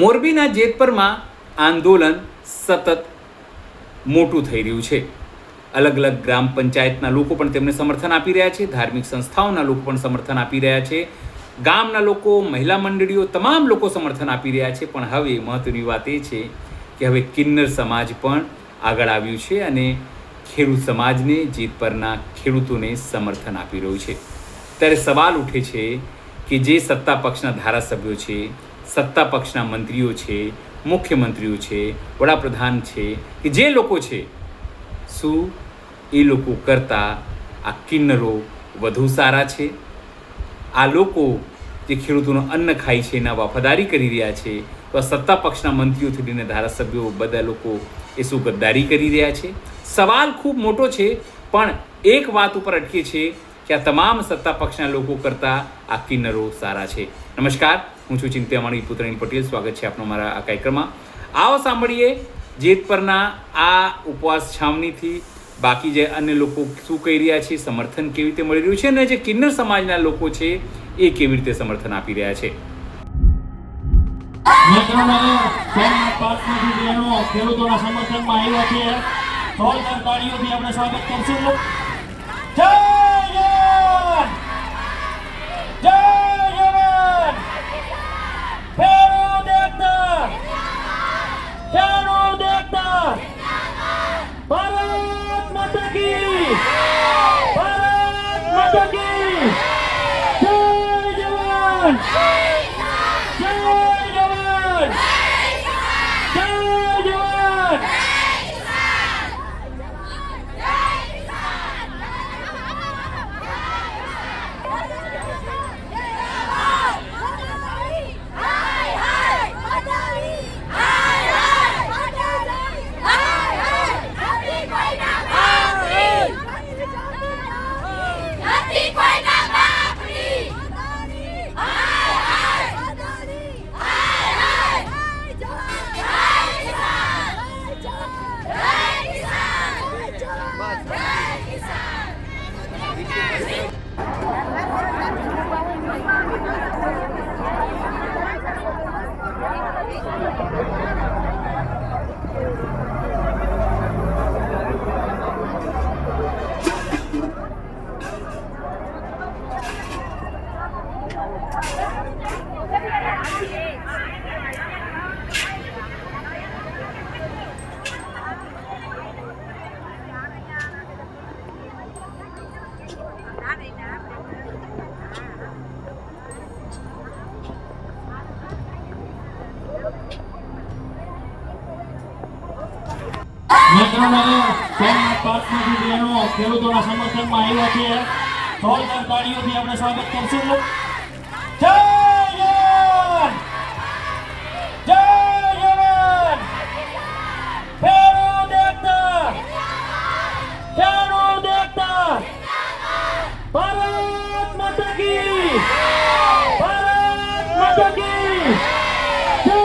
મોરબીના જેતપરમાં આંદોલન સતત મોટું થઈ રહ્યું છે. અલગ અલગ ગ્રામ પંચાયતના લોકો પણ તેમને સમર્થન આપી રહ્યા છે, ધાર્મિક સંસ્થાઓના લોકો પણ સમર્થન આપી રહ્યા છે, ગામના લોકો, મહિલા મંડળીઓ, તમામ લોકો સમર્થન આપી રહ્યા છે. પણ હવે મહત્વની વાત એ છે કે હવે કિન્નર સમાજ પણ આગળ આવ્યું છે અને ખેડૂત સમાજને, જેતપરના ખેડૂતોને સમર્થન આપી રહ્યું છે. ત્યારે સવાલ ઉઠે છે કે જે સત્તા પક્ષના ધારાસભ્યો છે, સત્તા પક્ષના મંત્રીઓ છે, મુખ્યમંત્રીઓ છે, વડાપ્રધાન છે, કે જે લોકો છે, શું એ લોકો કરતાં આ કિન્નરો વધુ સારા છે? આ લોકો જે ખેડૂતોનું અન્ન ખાય છે એના વફાદારી કરી રહ્યા છે, તો આ સત્તા પક્ષના મંત્રીઓથી લઈને ધારાસભ્યો બધા લોકો એ શું ગદ્દારી કરી રહ્યા છે? સવાલ ખૂબ મોટો છે, પણ એક વાત ઉપર અટકે છે કે આ તમામ સત્તા પક્ષના લોકો કરતાં આ કિન્નરો સારા છે. નમસ્કાર, હું છું ચિંતામણી પુત્રાણી પટેલ. સ્વાગત છે આપનો મારા આ કાર્યક્રમમાં. આવો સાંભળીએ જેતપરના આ ઉપવાસ છાવણીથી બાકી જે અન્ય લોકો શું કહી રહ્યા છે, સમર્થન કેવી રીતે મળી રહ્યું છે, અને જે કિન્નર સમાજના લોકો છે એ કેવી રીતે સમર્થન આપી રહ્યા છે. ખેડૂતોના સમર્થનમાં આવ્યા છે. જોરદાર તાળીઓથી આપણે સ્વાગત કરશું. જય જવાન, જય જવાન. ખેડૂત એકતા, ખેડૂત એકતા. ભારત માતા કી, ભારત માતા કી. જય જવાન, જય જવાન, જય જવાન. ખેડૂતોના સમર્થનમાં આવ્યા છે. જોરદાર તાળીઓથી આપણે સ્વાગત કરશું. જય જવાન, જય જવાન. ખેડૂત એકતા, ખેડૂત એકતા. ભારત માતા કી, ભારત માતા કી. જય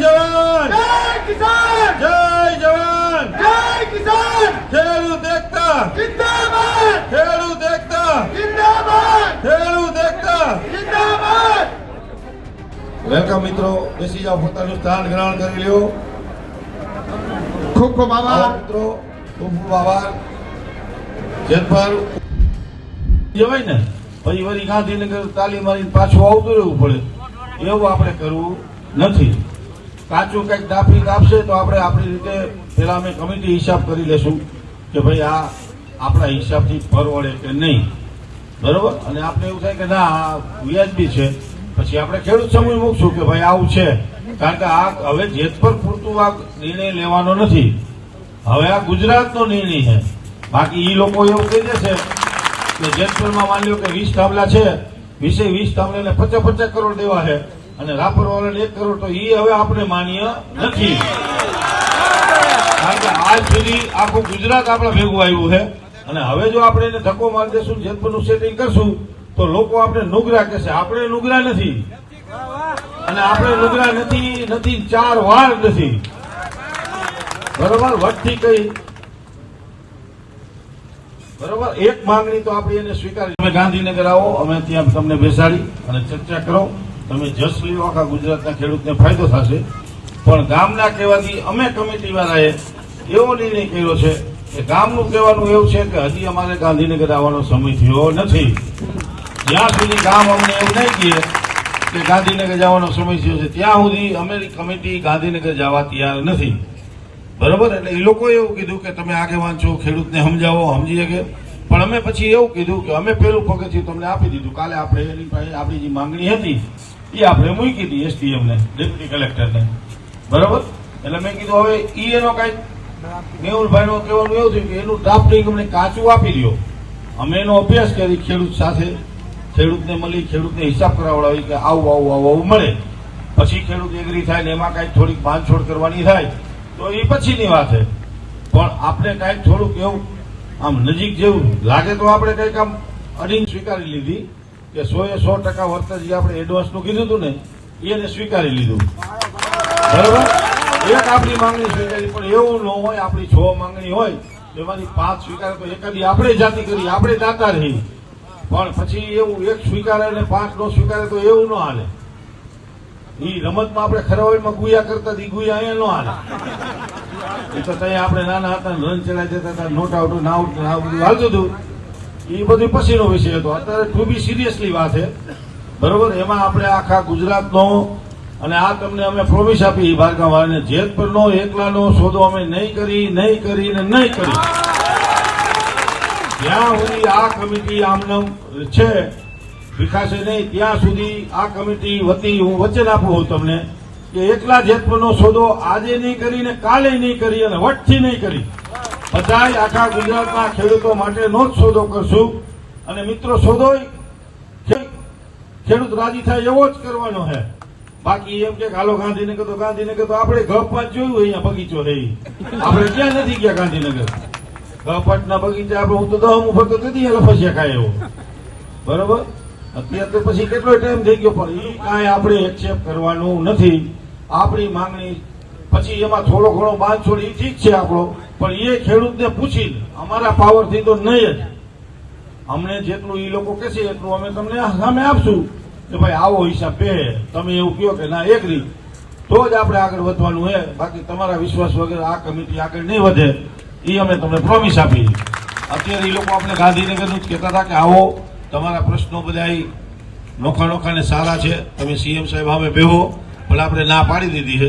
જવાન, જય જવાન, જય જવાન. ખેડૂત એકતા જિંદાબાદ, ખેડૂત એકતા જિંદાબાદ, ખેડૂત એકતા જિંદાબાદ. વેલકમ મિત્રો, બેસી જાઓ, પોતાનું સ્થાન ગ્રહણ કરી લ્યો. ખૂબ ખૂબ આભાર મિત્રો, ખૂબ ખૂબ આભાર. જેતપર જવાય ને પછી વળી ગાંધીનગર તાલી મારીને પાછું આવતું રહેવું પડે, એવું આપણે કરવું નથી. કાચું કંઈક દાફી આપશે તો આપણે આપણી રીતે પેલા અમે કમિટી હિસાબ કરી લેશું કે ભાઈ આ આપણા હિસાબથી પરવડે કે નહીં, બરોબર. અને આપણે એવું થાય કે ના આ વ્યાજબી છે, પછી આપણે ખેડૂત સમૂહ મૂકશું કે ભાઈ આવું છે કારણ કે આ હવે જેતપુર પૂરતું આ નિર્ણય લેવાનો નથી, હવે આ ગુજરાતનો નિર્ણય છે. બાકી એ લોકો એવું કહી દેશે કે જેતપુરમાં માની લો કે 20 થાંભલા છે, 20 થાંભલાને 50 કરોડ દેવા છે અને રાપરવાળાને 1 કરોડ, તો એ હવે આપણે માન્ય નથી. કારણ કે આજ સુધી આખું ગુજરાત આપણે ભેગું આવ્યું છે અને હવે જો આપણે એને ધક્કો મારી દેશું, જેતપુરનું સેટિંગ કરશું, તો લોકો આપણે નુગરા કહેશે. આપણે નુગરા નથી અને આપણે નુગરા નથી 4 વાર નથી. બરોબર, વટથી કઈ બરોબર એક માંગણી તો આપણે એને સ્વીકારી. તમે ગાંધીનગર આવો, અમે ત્યાં તમને બેસાડી અને ચર્ચા કરો. તમે જશ લ્યો, આખા ગુજરાતના ખેડૂતને ફાયદો થશે. પણ ગામના કહેવાથી અમે કમિટી વાળાએ એવો નિર્ણય કર્યો છે કે ગામનું કહેવાનું એવું છે કે હજી અમારે ગાંધીનગર આવવાનો સમય થયો નથી. જ્યાં સુધી ગામ અમને એવું નહીં કહે કે ગાંધીનગર જવાનો સમય થયો છે, ત્યાં સુધી અમારી કમિટી ગાંધીનગર જવા તૈયાર નથી. બરોબર, એટલે એ લોકોએ એવું કીધું કે તમે આગેવાન છો, ખેડૂતને સમજાવો, સમજી શકે. પણ અમે પછી એવું કીધું કે અમે પેલું પગથિયું તમને આપી દીધું. કાલે આપણે એની પાસે આપણી જે માંગણી હતી એ આપણે મૂકી હતી SDM ને, ડેપ્યુટી કલેક્ટરને. બરોબર, એટલે મેં કીધું હવે એનો કઈ મેહુલભાઈ નું કહેવાનું એવું થયું કે એનું ડ્રાફ્ટિંગ અમને કાચું આપી દો. અમે એનો અભ્યાસ કરી, ખેડૂત સાથે ખેડૂતને મળી, ખેડૂતને હિસાબ કરાવડાવી કે આવું મળે. પછી ખેડૂત એગ્રી થાય ને એમાં કઈક થોડીક બાંધછોડ કરવાની થાય તો એ પછીની વાત છે. પણ આપણે કઈક થોડુંક એવું આમ નજીક જેવું લાગે તો આપણે કઈક આમ અડીને સ્વીકારી લીધી કે 100% વળતર જે આપણે એડવાન્સનું કીધું હતું ને એને સ્વીકારી લીધું. બરોબર, એક આપણી માંગણી સ્વીકારી. પણ એવું ન હોય, આપણી 6 માંગણી હોય એમાંથી 5 સ્વીકારે તો એકાદી આપણે જાતિ કરી, આપણે દાતા રહી. પણ પછી એવું એક સ્વીકારે અને 5 નો સ્વીકારે તો એવું ન હાલે. ઈ રમતમાં આપણે ખરાવાઈમાં ગુયા કરતા હતી, ગુયા અહીંયા ન હાલે. એ તો ત્યાં આપણે નાના હતા, રન ચડાઈ જતા હતા, નોટ આઉટ ના આઉટ બધું હાલતું હતું. એ બધું પછીનો વિષય હતો. અત્યારે ટુ બી સિરિયસલી વાત છે. બરોબર, એમાં આપણે આખા ગુજરાતનો અને આ તમને અમે પ્રોમિસ આપી બારગામવાળાને, જેતપુરનો એકલાનો સોદો અમે નહીં કરી. જ્યાં સુધી આ કમિટી આમનામ છે વિખાશે નહીં, ત્યાં સુધી આ કમિટી વતી હું વચન આપું છું તમને કે એકલા જેતપુરનો સોદો આજે નહીં કરીને કાલે નહીં કરી અને વટથી નહીં કરી, બધાય આખા ગુજરાતના ખેડૂતો માટેનો જ સોદો કરશું. અને મિત્રો, સોદો ખેડૂત રાજી થાય એવો જ કરવાનો છે. બાકી એમ કે હાલો ગાંધીનગર તો આપણે ગપાટ જોયું અહીંયા બગીચો રહી, આપણે ક્યાં નથી ગયા ગાંધીનગર. ગપાટના બગીચા આપણે હું તો 10 ફરતો તેથી લફસિયા ખાય એવો. બરોબર, અત્યારે તો પછી કેટલો ટાઈમ થઈ ગયો, પણ એ કાંઈ આપણે એક્સેપ્ટ કરવાનું નથી. આપણી માંગણી પછી એમાં થોડો ઘણો બાંધછોડ એ ઠીક છે આપણો, પણ એ ખેડૂતને પૂછીને અમારા પાવરથી તો નહીં જ. અમને જેટલું એ લોકો કહેશે એટલું અમે તમને સામે આપશું કે ભાઈ આવો હિસાબ બે. તમે એવું કહો કે ના એગ્રી, તો જ આપણે આગળ વધવાનું છે. બાકી તમારા વિશ્વાસ વગર આ કમિટી આગળ નહીં વધે, એ અમે તમને પ્રોમિસ આપી. અત્યારે એ લોકો આપણે ગાંધીનગરનું જ કહેતા હતા કે આવો, તમારા પ્રશ્નો બધા નોખા ને સારા છે, તમે CM સાહેબ સામે બેહો. પણ આપણે ના પાડી દીધી છે.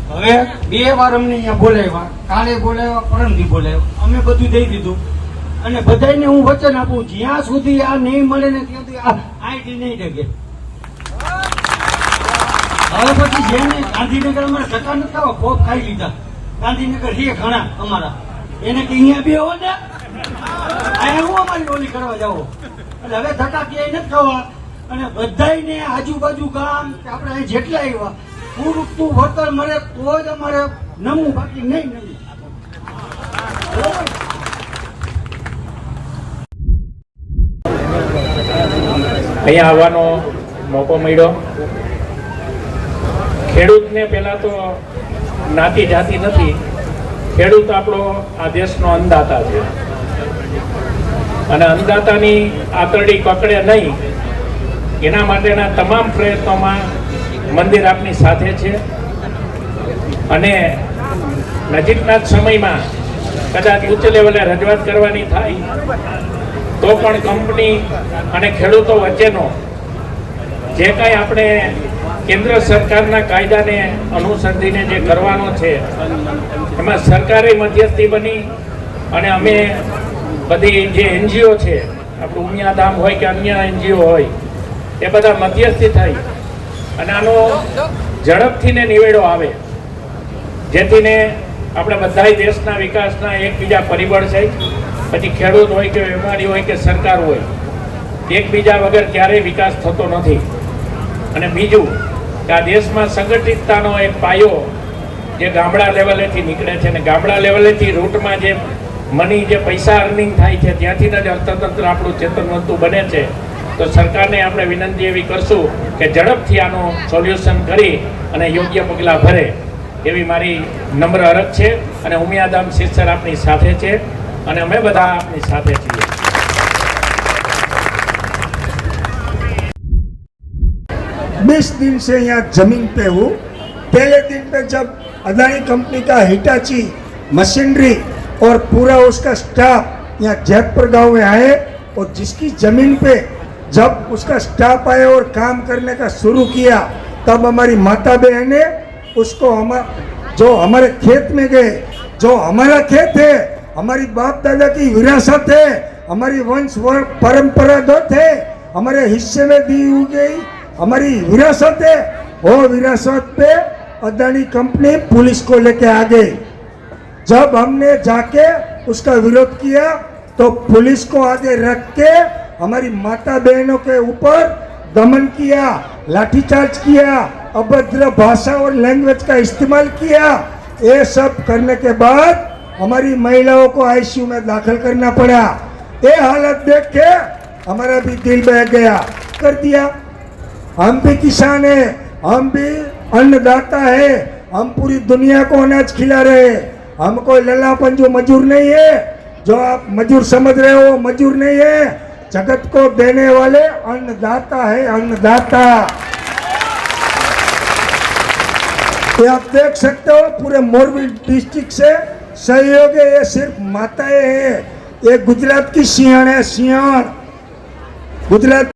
હવે 2 વાર અમને અહીંયા બોલાવ્યા, કાલે બોલાવ્યા, પરમથી બોલાવ્યા. અમે બધું દઈ દીધું અને બધાને હું વચન આપું, જ્યાં સુધી આ નહીં મળે ને ત્યાં સુધી આઈટી નહીં ડગે. હવે પછી જેને ગાંધીનગર અમારે ધક્કા નથી થવા, ભોગ ખાઈ લીધા. ગાંધીનગર છે ઘણા અમારા, એને કે અહીંયા બે હો ને અહીંયા હું અમારી ઓલી કરવા જાવ. એટલે હવે ધક્કા ક્યાંય નથી થવા. અને બધાને આજુબાજુ ગામ આપણે અહીં જેટલા આવ્યા પૂરતું વળતર મળે તો જ અમારે નમવું, બાકી નહીં નમવું. અહીંયા આવવાનો મોકો મળ્યો. ખેડૂતને પહેલા તો જ્ઞાતિ જાતિ નથી, ખેડૂત આપણો આ દેશનો અન્નદાતા છે અને અન્નદાતાની આંતરડી પકડે નહીં એના માટેના તમામ પ્રયત્નોમાં મંદિર આપની સાથે છે. અને નજીકના જ સમયમાં કદાચ ઉચ્ચ લેવલે રજૂઆત કરવાની થાય તો પણ કંપની અને ખેડૂતો વચ્ચેનો જે કાંઈ આપણે કેન્દ્ર સરકારના કાયદાને અનુસંધીને જે કરવાનો છે એમાં સરકારે મધ્યસ્થી બની અને અમે બધી જે એનજીઓ છે, આપણું ઉમિયાધામ હોય કે અન્ય એનજીઓ હોય, એ બધા મધ્યસ્થી થઈ અને આનો ઝડપથી ને નિવેડો આવે, જેથી ને આપણે બધાય દેશના વિકાસના એકબીજા પરિબળ છે. પછી ખેડૂત હોય કે વેપારી હોય કે સરકાર હોય, એકબીજા વગર ક્યારેય વિકાસ થતો નથી. અને બીજું કે આ દેશમાં સંગઠિતતાનો એક પાયો જે ગામડા લેવલેથી નીકળે છે, અને ગામડા લેવલેથી રૂટમાં જે મની, જે પૈસા અર્નિંગ થાય છે, ત્યાંથી જ અર્થતંત્ર આપણું ચેતનવંતું બને છે. તો સરકારને આપણે વિનંતી એવી કરશું કે ઝડપથી આનું સોલ્યુશન કરી અને યોગ્ય પગલાં ભરે એવી મારી નમ્ર અરજ છે. અને ઉમિયાધામ શિરસર આપણી સાથે છે અને અમે બધા આપની સાથે છીએ. 20 दिन से यहाँ जमीन पे हूँ. पहले दिन पे जब अदानी कंपनी का हिटाची मशीनरी और पूरा उसका स्टाफ यहाँ जैतपुर गांव में आए और जिसकी जमीन पे जब उसका स्टाफ आया और काम करने का शुरू किया, तब हमारी माता बहन ने उसको जो हमारे खेत में गए, जो हमारा खेत है, हमारी बाप दादा की विरासत है, हमारी वंश परंपरागत है, हमारे हिस्से में दी हुई गई हमारी विरासत है, वो विरासत पे अदानी कंपनी पुलिस को लेके आ गई. जब हमने जाके उसका विरोध किया तो पुलिस को आगे रख के हमारी माता बहनों के ऊपर दमन किया, लाठीचार्ज किया, अभद्र भाषा और लैंग्वेज का इस्तेमाल किया. ये सब करने के बाद हमारी महिलाओं को आईसीयू में दाखिल करना पड़ा. ये हालत देख के हमारा भी दिल बह गया. कर दिया. हम भी किसान है, हम भी अन्नदाता है, हम पूरी दुनिया को अनाज खिला रहे हैं. हम कोई लल्ला पंजू मजूर नहीं है. जो आप मजूर समझ रहे हो, मजूर नहीं है. जगत को देने वाले अन्नदाता है, अन्नदाता. ये आप देख सकते हो पूरे मोरबी डिस्ट्रिक्ट से सहयोग है. ये सिर्फ माताएं हैं. ये गुजरात की सिंहण है, सिंहण गुजरात.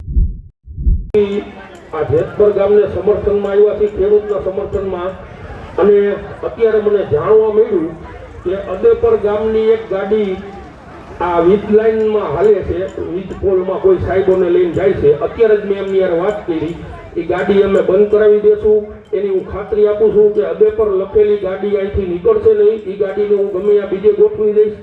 આ જેતપર ગામને સમર્થનમાં આવ્યા છે, ખેડૂતના સમર્થનમાં. અને અત્યારે મને જાણવા મળ્યું કે અદેપર ગામની એક ગાડી આ વીજ લાઈનમાં હાલે છે, વીજ પોલમાં કોઈ સાહેબોને લઈને જાય છે. અત્યારે જ મેં એમની યાર વાત કરી. એ ગાડી અમે બંધ કરાવી દેશું, એની હું ખાતરી આપું છું કે અદેપર લખેલી ગાડી અહીંથી નીકળશે નહીં. એ ગાડીને હું ગમે ત્યાં બીજે ગોઠવી દઈશ,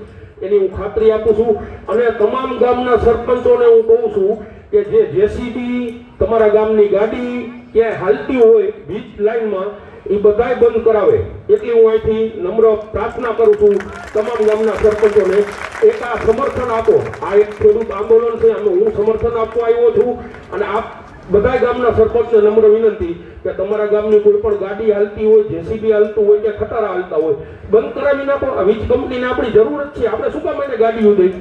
એની હું ખાતરી આપું છું. અને તમામ ગામના સરપંચોને હું કહું છું કે જે જેસીબી તમારા ગામની ગાડી ક્યાંય હાલતી હોય વીજ લાઈનમાં, એ બધાય બંધ કરાવે. એટલી હું અહીંથી નમ્ર પ્રાર્થના કરું છું તમામ ગામના સરપંચોને. એક આ સમર્થન આપો. આ એક ખેડૂત આંદોલન છે, આનું હું સમર્થન આપવા આવ્યો છું. અને આપ બધા ગામના સરપંચને નમ્ર વિનંતી કે તમારા ગામની કોઈ પણ ગાડી હાલતી હોય, જેસીબી હાલતું હોય કે ખટારા હાલતા હોય, બંધ કરાવી નાખો. આ વીજ કંપનીને આપણી જરૂર જ છે. આપણે શું કામ એને ગાડીઓ દઈ?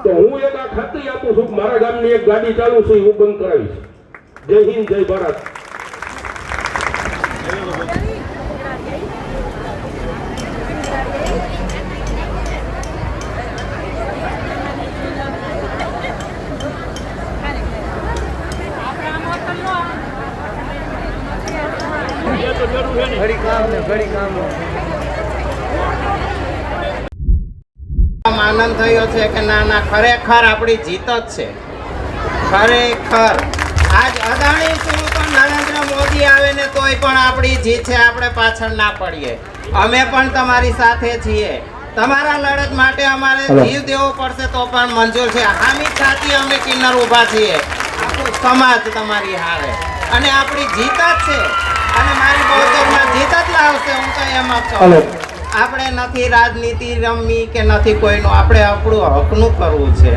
તો હું એક આ ખાતરી આપું છું કે મારા ગામની એક ગાડી ચાલુ છે, હું બંધ કરાવીશ. જય હિન્દ, જય ભારત. આનંદ થયો છે કે ના ના ખરેખર આપણી જીત જ છે. ખરેખર આજ અદાણી શું તો નરેન્દ્ર મોદી આવે ને તોય પણ આપણી જીત છે. આપણે પાછળ ના પડીએ. અમે પણ તમારી સાથે છીએ. તમારા લડત માટે અમારે જીવ દેવો પડશે તો પણ મંજૂર છે. હામી સાથી અમે કિન્નર ઊભા છીએ. આખો સમાજ તમારી હારે અને આપણી જીત જ છે. અને મારી બહુચરમાં જીત જ લાવશે. હું તો એમ જ કહું. આપણે નથી રાજનીતિ રમવી કે નથી કોઈનું, આપણે આપણું હકનું કરવું છે.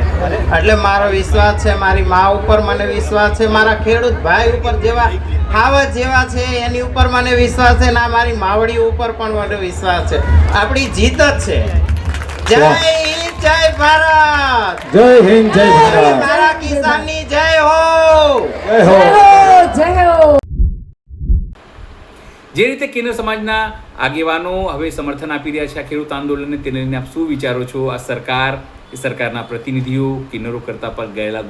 એટલે મારો વિશ્વાસ છે, મારી મા ઉપર મને વિશ્વાસ છે, મારા ખેડૂત ભાઈ ઉપર જેવા હાવજ જેવા છે એની ઉપર મને વિશ્વાસ છે, ના મારી માવડી ઉપર પણ મને વિશ્વાસ છે. આપણી જીત જ છે. જય હિન્દ, જય ભારત. જય હિન્દ, જય ભારત. મારા કિસાનની જય હો, જય હો, જય હો. જે રીતે કિન્નર સમાજના આગેવાનો હવે સમર્થન આપી રહ્યા છે આ ખેડૂત આંદોલનને, તેને લઈને આપ શું વિચારો છો? આ સરકાર, એ સરકારના પ્રતિનિધિઓ કિન્નરો કરતાં પણ ગયેલા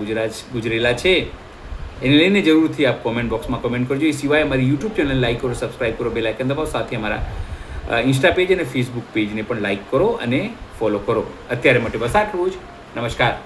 ગુજરેલા છે, એને લઈને જરૂરથી આપ કોમેન્ટ બોક્સમાં કમેન્ટ કરજો. એ સિવાય અમારી યુટ્યુબ ચેનલ લાઈક કરો, સબસ્ક્રાઈબ કરો, બેલ આઇકન દબાવો. સાથે અમારા ઇન્સ્ટા પેજ અને ફેસબુક પેજને પણ લાઈક કરો અને ફોલો કરો. અત્યારે માટે બસ આટલું જ. નમસ્કાર.